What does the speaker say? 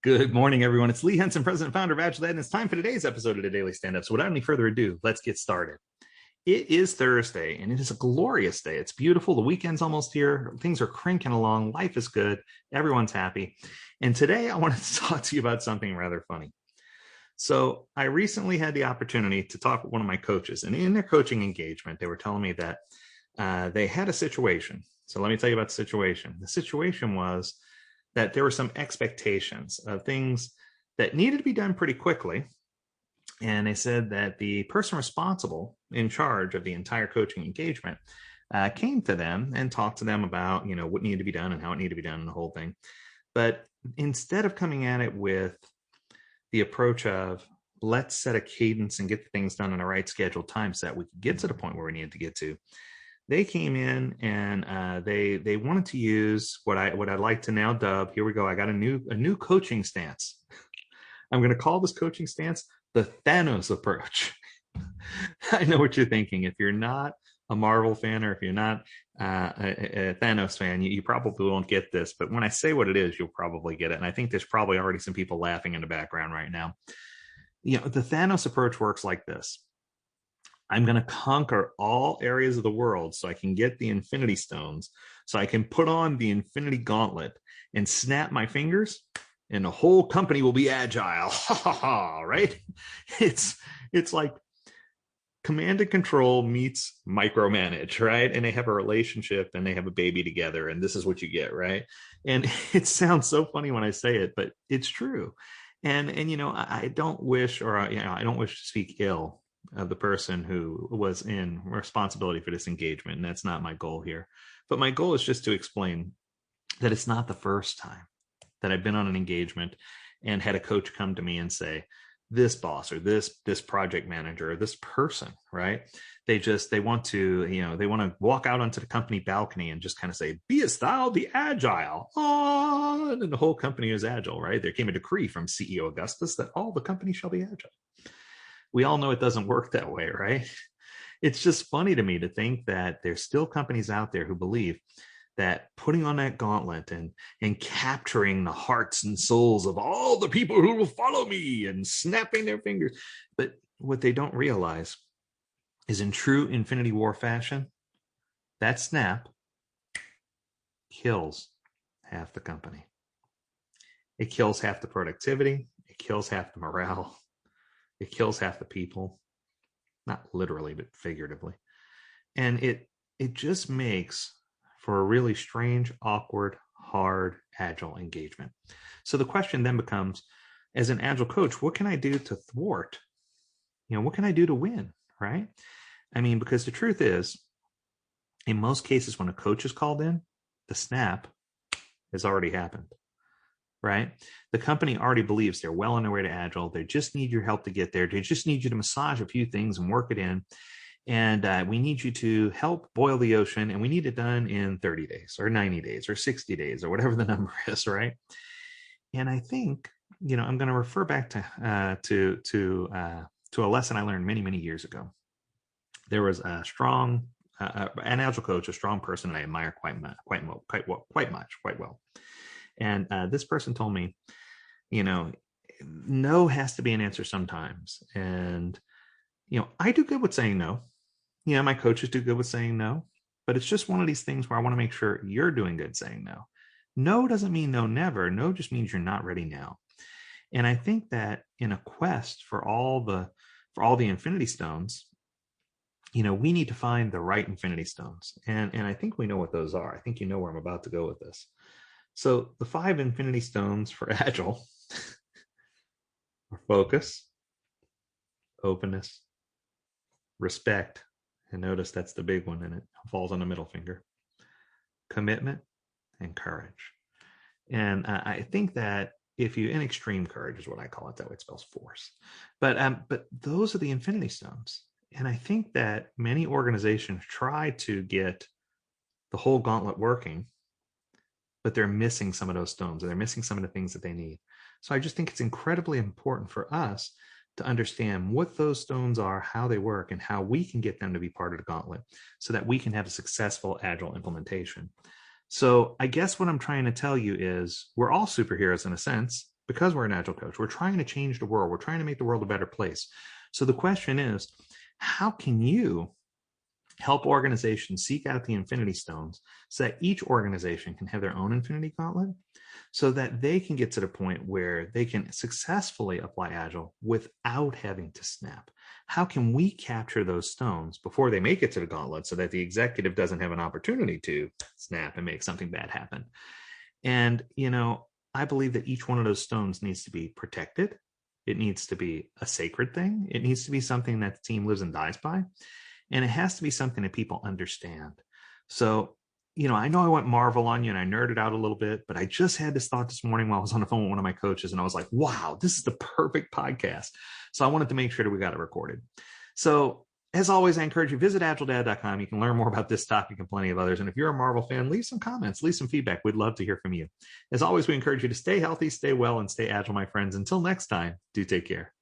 Good morning, everyone. It's Lee Henson, President and Founder of Agile, and it's time for today's episode of the Daily Stand-Up. So without any further ado, let's get started. It is Thursday, and it is a glorious day. It's beautiful. The weekend's almost here. Things are cranking along. Life is good. Everyone's happy. And today, I wanted to talk to you about something rather funny. So I recently had the opportunity to talk with one of my coaches, and in their coaching engagement, they were telling me that they had a situation. So let me tell you about the situation. The situation was that there were some expectations of things that needed to be done pretty quickly. And they said that the person responsible in charge of the entire coaching engagement came to them and talked to them about, what needed to be done and how it needed to be done and the whole thing. But instead of coming at it with the approach of, let's set a cadence and get the things done in the right scheduled time so that we could get to the point where we needed to get to, they came in and they wanted to use what I'd like to now dub. Here we go. I got a new coaching stance. I'm going to call this coaching stance the Thanos approach. I know what you're thinking. If you're not a Marvel fan or if you're not a Thanos fan, you probably won't get this. But when I say what it is, you'll probably get it. And I think there's probably already some people laughing in the background right now. The Thanos approach works like this. I'm going to conquer all areas of the world so I can get the Infinity Stones, so I can put on the Infinity Gauntlet and snap my fingers, and the whole company will be agile. Right? It's like command and control meets micromanage, right? And they have a relationship and they have a baby together, and this is what you get, right? And it sounds so funny when I say it, but it's true. And I don't wish, I don't wish to speak ill of the person who was in responsibility for this engagement. And that's not my goal here. But my goal is just to explain that it's not the first time that I've been on an engagement and had a coach come to me and say, this boss or this project manager or this person, right? They want to walk out onto the company balcony and just kind of say, "Beest thou the agile?" Oh, and then the whole company is agile, right? There came a decree from CEO Augustus that all the company shall be agile. We all know it doesn't work that way, right? It's just funny to me to think that there's still companies out there who believe that putting on that gauntlet and capturing the hearts and souls of all the people who will follow me and snapping their fingers. But what they don't realize is, in true Infinity War fashion, that snap kills half the company. It kills half the productivity. It kills half the morale. It kills half the people, not literally, but figuratively. And it just makes for a really strange, awkward, hard, agile engagement. So the question then becomes, as an agile coach, what can I do to thwart? What can I do to win, right? I mean, because the truth is, in most cases, when a coach is called in, the snap has already happened. Right? The company already believes they're well on their way to agile. They just need your help to get there. They just need you to massage a few things and work it in. And we need you to help boil the ocean, and we need it done in 30 days or 90 days or 60 days or whatever the number is, right? And I think, I'm going to refer back to a lesson I learned many, many years ago. There was a strong, an agile coach, a strong person that I admire quite well. And this person told me, no has to be an answer sometimes. And, I do good with saying no. My coaches do good with saying no. But it's just one of these things where I want to make sure you're doing good saying no. No doesn't mean no never. No just means you're not ready now. And I think that in a quest for all the Infinity Stones, we need to find the right Infinity Stones. And I think we know what those are. I think you know where I'm about to go with this. So the 5 Infinity Stones for Agile are focus, openness, respect, and notice that's the big one and it falls on the middle finger, commitment, and courage. And I think that in extreme courage is what I call it, that way it spells force. But those are the Infinity Stones. And I think that many organizations try to get the whole gauntlet working, but they're missing some of those stones, or they're missing some of the things that they need. So I just think it's incredibly important for us to understand what those stones are, how they work, and how we can get them to be part of the gauntlet so that we can have a successful Agile implementation. So I guess what I'm trying to tell you is we're all superheroes in a sense. because we're an Agile coach. We're trying to change the world. We're trying to make the world a better place. So the question is, how can you help organizations seek out the Infinity Stones so that each organization can have their own Infinity Gauntlet, so that they can get to the point where they can successfully apply Agile without having to snap? How can we capture those stones before they make it to the gauntlet so that the executive doesn't have an opportunity to snap and make something bad happen? And, I believe that each one of those stones needs to be protected. It needs to be a sacred thing. It needs to be something that the team lives and dies by. And it has to be something that people understand. So, I know I went Marvel on you and I nerded out a little bit, but I just had this thought this morning while I was on the phone with one of my coaches, and I was like, wow, this is the perfect podcast. So I wanted to make sure that we got it recorded. So as always, I encourage you, visit agiledad.com. You can learn more about this topic and plenty of others. And if you're a Marvel fan, leave some comments, leave some feedback. We'd love to hear from you. As always, we encourage you to stay healthy, stay well, and stay agile, my friends. Until next time, do take care.